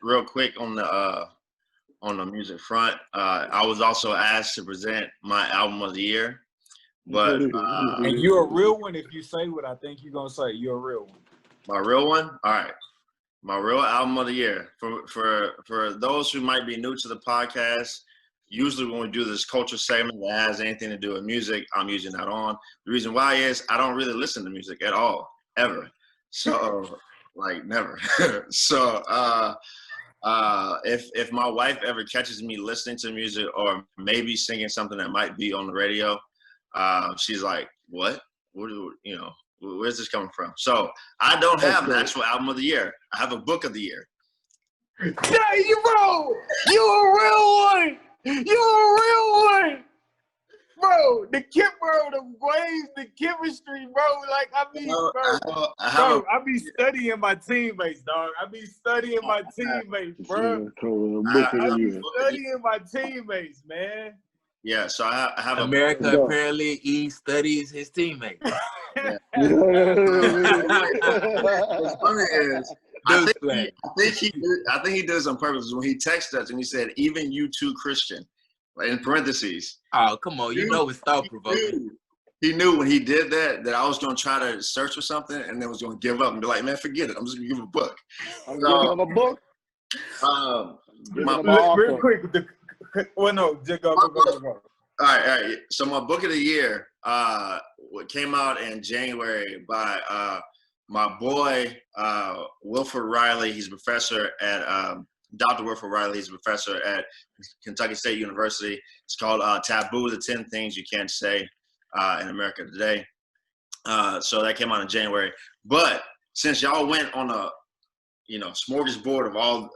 real quick on the music front. I was also asked to present my album of the year, but and you're a real one if you say what I think you're gonna say. You're a real one. My real one, all right. My real album of the year. For those who might be new to the podcast, usually when we do this culture segment that has anything to do with music, I'm using that on. The reason why is I don't really listen to music at all, ever. So like never. So if my wife ever catches me listening to music or maybe singing something that might be on the radio, she's like, "What? What do you know? Where's this coming from?" So I don't have an actual album of the year. I have a book of the year. Yeah, bro, you a real one. You a real one, bro. The waves, the chemistry, bro. Like I be studying my teammates, dog. I be studying my teammates, bro. I be studying my teammates, man. Yeah, so I have America apparently he studies his teammates. What's funny is I think he does on purpose. When he texted us and he said, "Even you too, Christian," in parentheses. Oh, come on, you know it's thought provoking. He knew when he did that I was gonna try to search for something and then was gonna give up and be like, "Man, forget it. I'm just gonna give him a book." I'm gonna give him a book. Real quick. Well, no, just go. All right. So my book of the year came out in January by my boy Wilford Riley. He's a professor at Dr. Wilford Riley. He's a professor at Kentucky State University. It's called Taboo: The 10 Things You Can't Say in America Today. So that came out in January. But since y'all went on a smorgasbord of all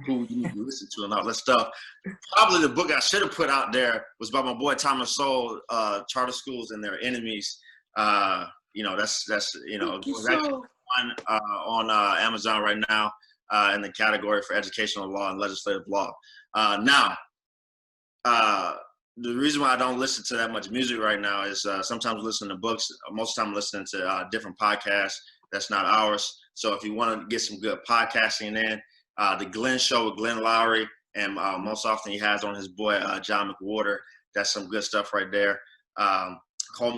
who you need to listen to and all that stuff, probably the book I should have put out there was by my boy Thomas Sowell, Charter Schools and Their Enemies. That's one on Amazon right now in the category for educational law and legislative law. Now, the reason why I don't listen to that much music right now is sometimes listening to books. Most of the time I'm listening to different podcasts that's not ours. So if you want to get some good podcasting in, The Glenn Show with Glenn Lowry, and most often he has on his boy John McWhorter. That's some good stuff right there.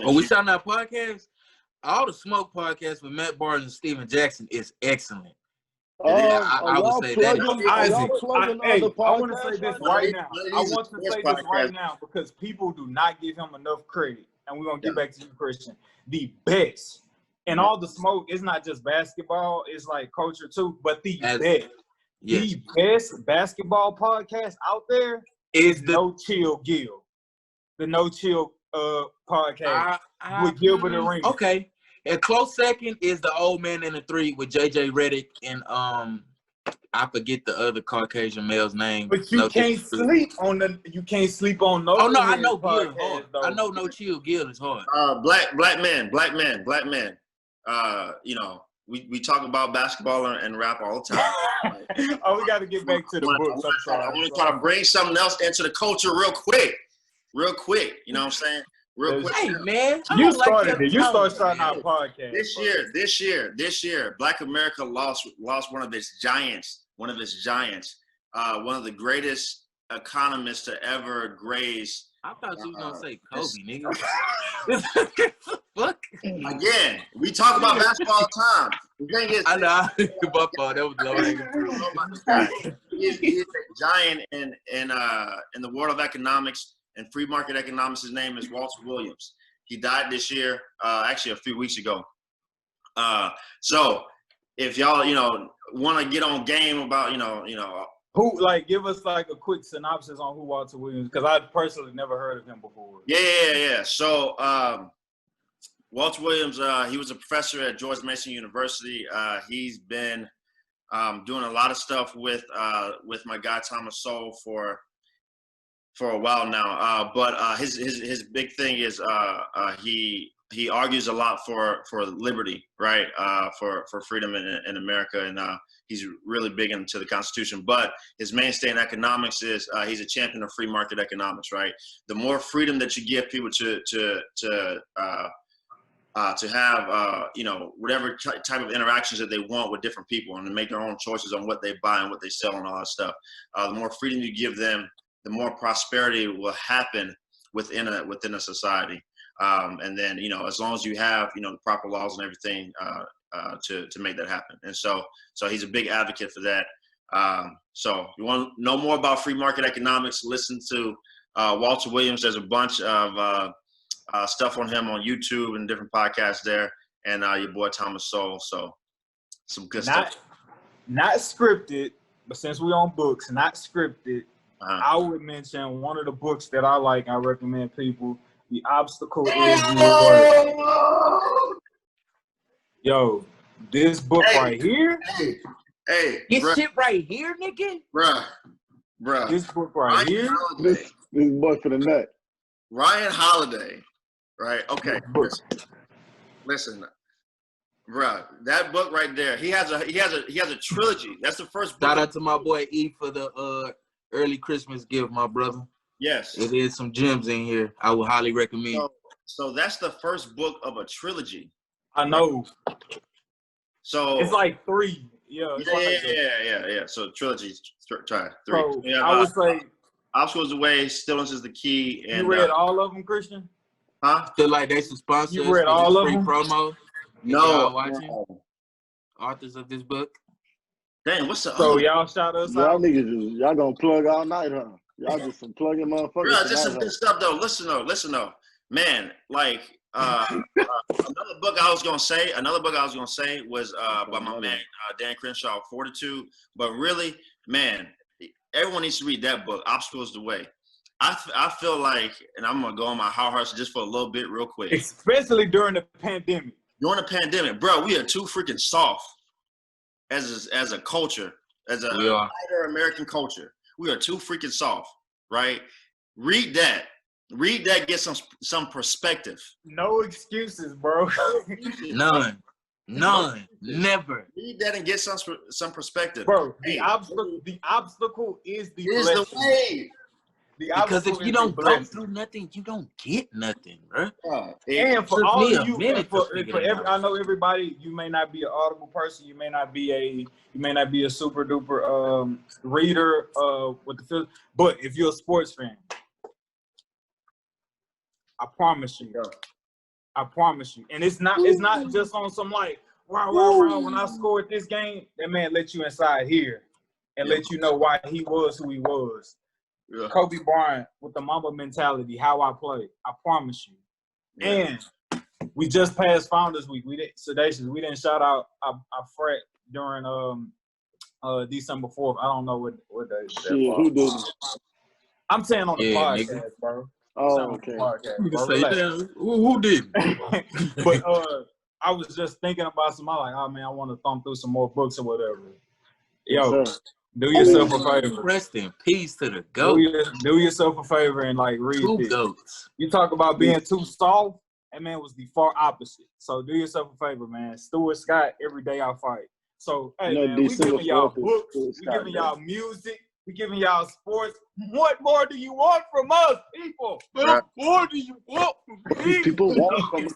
We shouting out podcasts? All the Smoke podcasts with Matt Barnes and Steven Jackson is excellent. I would say that. I want to say this right now. I want to say this right now because people do not give him enough credit. And we're going to get back to you, Christian. The best. And all the Smoke, it's not just basketball. It's like culture too. But the best. Yes. The best basketball podcast out there is the No Chill Gil. The No Chill podcast with Gilbert Arenas. Okay. A close second is the Old Man and the Three with JJ Redick and I forget the other Caucasian male's name. But you can't sleep on no. Oh no, I know Gil is hard. I know No Chill Gil is hard. Black men. We talk about basketball and rap all the time. We got to get back to the books. I'm sorry. I'm going to try to bring something else into the culture real quick. You know what I'm saying? Real quick. Hey, man. You started it. You started starting our podcast. This year, Black America lost one of its giants, one of the greatest economists to ever graze. I thought you was going to say Kobe, nigga. Fuck. Again, we talk about basketball all the time. The thing is, I know. My fault. That was low hanging. He's a giant in the world of economics and free market economics. His name is Walter Williams. He died this year, actually a few weeks ago. So if y'all, want to get on game about, who, give us a quick synopsis on who Walter Williams, because I personally never heard of him before. Yeah. So Walter Williams, he was a professor at George Mason University. He's been doing a lot of stuff with my guy Thomas Sowell for a while now. But his big thing is he argues a lot for liberty, right? For freedom in America, and he's really big into the Constitution. But his mainstay in economics is he's a champion of free market economics, right? The more freedom that you give people to to have, whatever type of interactions that they want with different people and to make their own choices on what they buy and what they sell and all that stuff. The more freedom you give them, the more prosperity will happen within a society. And then, as long as you have, the proper laws and everything to make that happen. And so he's a big advocate for that. So you want to know more about free market economics, listen to Walter Williams. There's a bunch of stuff on him on YouTube and different podcasts there, and your boy Thomas Sowell. So some good stuff. Not scripted, but since we're on books, not scripted, I would mention one of the books that I like. I recommend people. The Obstacle is the Reward. Yo, this book right here. Hey, this shit right here, nigga. Bruh. This book right here. This boy for the nut. Ryan Holiday. Right. Okay. Listen, bro. That book right there. He has a trilogy. That's the first book. Shout out to my boy E for the early Christmas gift, my brother. Yes. It is some gems in here. I would highly recommend. So that's the first book of a trilogy. I know. So it's like 3. Yeah. Yeah. So trilogy. Try 3. So I would say Obstacles away. Stillness is the key. And you read all of them, Christian? Huh? Feel like they should sponsor you read all of them? Promo. No. Watching authors of this book. Dang, what's the So y'all shout us out? Y'all gonna plug all night, huh? Y'all just some plugging motherfuckers. Bro, just some good stuff though. Listen though. Man, like another book I was gonna say was by my man Dan Crenshaw, Fortitude. But really, man, everyone needs to read that book, Obstacles the Way. I feel like, and I'm gonna go on my high horse just for a little bit, real quick. Especially during the pandemic. During the pandemic, bro, we are too freaking soft as a culture, as a wider American culture. We are too freaking soft, right? Read that. Get some perspective. No excuses, bro. None. Never. Read that and get some perspective, bro. The obstacle is the way. Because if you don't go through nothing, you don't get nothing, bro. And for all of you, I know everybody. You may not be an Audible person. You may not be a super duper reader with the film. But if you're a sports fan, I promise you. And it's not just on some like wow. When I scored this game, that man let you inside here and let you know why he was who he was. Yeah. Kobe Bryant with the Mamba mentality, how I play. I promise you. Yeah. And we just passed Founders Week. We didn't shout out our frat during December 4th. I don't know what day. Shit, who did? I'm saying on the podcast, nigga. bro. Oh, okay. Who did? But I was just thinking about somebody like, oh man, I want to thumb through some more books or whatever. Yo. Yes, do yourself a favor. Rest in peace to the goat. Do yourself a favor and like read Two this. goats. You talk about being too soft. That man was the far opposite. So do yourself a favor, man. Stuart Scott, Every Day I Fight. So hey man, we giving y'all books, we giving y'all music, we giving y'all sports. What more do you want from us, people? What more do you want from people? People want from us.